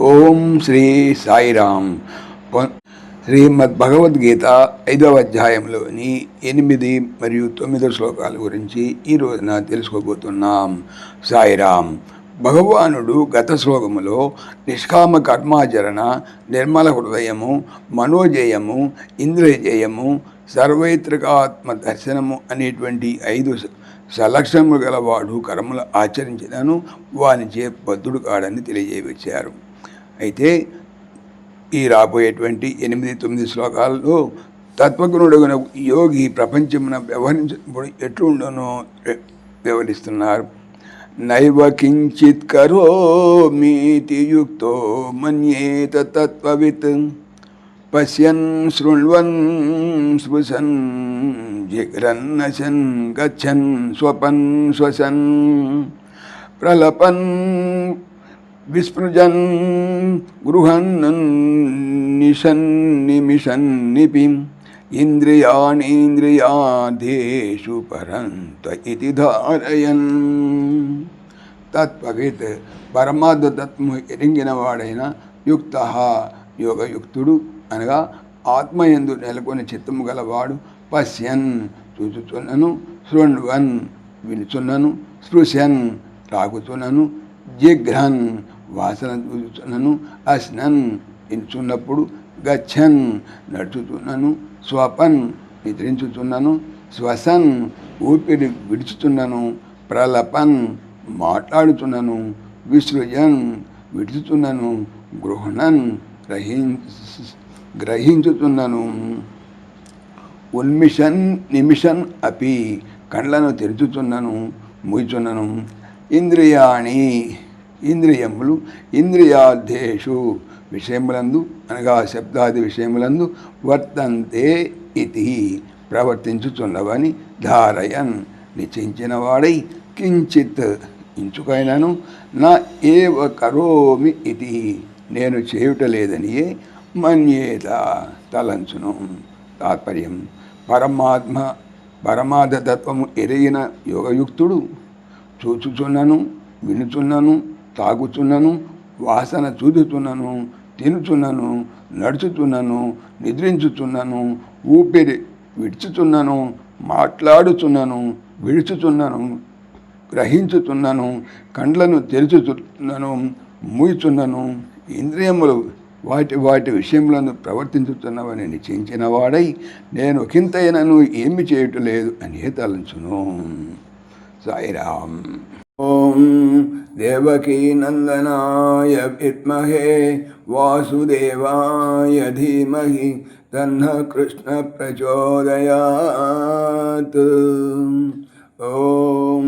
ఓం శ్రీ సాయిరామ్. శ్రీమద్ భగవద్గీత 5వ అధ్యాయంలోని 8 మరియు 9 శ్లోకాల గురించి ఈ రోజున తెలుసుకోబోతున్నాం. సాయిరామ్. భగవానుడు గత శ్లోకములో నిష్కామ కర్మాచరణ, నిర్మల హృదయము, మనోజయము, ఇంద్రియజయము, సర్వైత్రికాత్మ దర్శనము అనేటువంటి 5 సలక్షణములు గలవాడు కర్మలు ఆచరించినను వానిచే బద్ధుడు కాడని తెలియజేయవచ్చారు. అయితే ఈ రాబోయేటువంటి 8-9 శ్లోకాల్లో తత్వజ్ఞుడుగున యోగి ప్రపంచమున వ్యవహరించినప్పుడు ఎట్లుండనో వివరిస్తున్నారు. నైవ కించిత్ కరోమీతి యుక్తో మన్యేత తత్వవిత్ పశ్యన్ శృణ్వన్ స్పృశన్ జిఘ్రన్నశన్ గచ్చన్ స్వపన్ శ్వసన్ ప్రలపన్ విస్పృజన్ గృహన్ నిశన్ నిమిషన్ నిపిం ఇంద్రియాణీంద్రియాధేషు పరంత ఇతి ధారయన్. తత్వవిత్ పరమార్థ తత్వము ఎరింగిన వాడైన యుక్త యోగయుక్తుడు అనగా ఆత్మయందు నెలకొని చిత్తము గలవాడు పశ్యన్ చూచుచున్నను, శృణ్వన్ వినుచున్నను, స్పృశన్ తాగుచున్నను, జిఘ్రన్ వాసన చూచుచున్నను, అస్నన్ వినుచున్నప్పుడు, గచ్చన్ నడుచుచున్నను, స్వపన్ నిద్రించుచున్నను, శ్వసన్ ఊపిరి విడుచుచున్నను, ప్రలపన్ మాట్లాడుచున్నను, విసృజన్ విడుచుచున్నను, గృహణన్ గ్రహించుచున్నను, ఉన్మిషన్ నిమిషన్ అపి కండ్లను తెరుచుచున్నను, మూచున్నను. ఇంద్రియాణి ఇంద్రియములు ఇంద్రియార్థేషు విషయములందు అనగా శబ్దాది విషయములందు వర్తంతే ఇతి ప్రవర్తించుచున్నవని ధారయన్ నిశ్చయించిన వాడై కించిత్ ఇంచుకైనను నా ఏవ కరోమి ఇది నేను చేయుటలేదనియే మన్యేత తలంచును. తాత్పర్యం: పరమార్థతత్వము ఎరిగిన యోగయుక్తుడు చూచుచున్నను, వినుచున్నను, తాగుచున్నను, వాసన చూచుచున్నను, తినుచున్నను, నడుచుచున్నను, నిద్రించుచున్నను, ఊపిరి విడుచుచున్నను, మాట్లాడుచున్నను, విడుచుచున్నను, గ్రహించుచున్నను, కండ్లను తెరుచుచున్నను, మూయుచున్నను, ఇంద్రియములు వాటి విషయములను ప్రవర్తించుతున్నవని నిశ్చయించిన వాడై నేను కింతైనను ఏమి చేయటలేదు అని తలంచును. సాయిరామ్. ఓం దేవకీ నందనాయ విద్మహే వాసుదేవాయ ధీమహి తన్నః కృష్ణ ప్రచోదయాత్. ఓం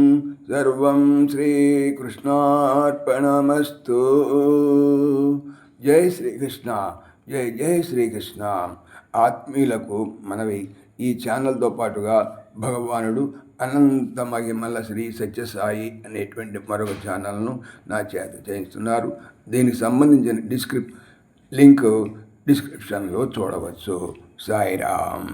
సర్వం శ్రీకృష్ణార్పణమస్తు. జై శ్రీకృష్ణ. జై జై శ్రీకృష్ణ. ఆత్మీయులకు మనవి, ఈ ఛానల్తో పాటుగా భగవానుడు అనంత మహిమల శ్రీ సత్యసాయి అనేటువంటి మరొక ఛానల్ను నా చేత చేయిస్తున్నారు. దీనికి సంబంధించిన లింక్ డిస్క్రిప్షన్లో చూడవచ్చు. సాయిరామ్.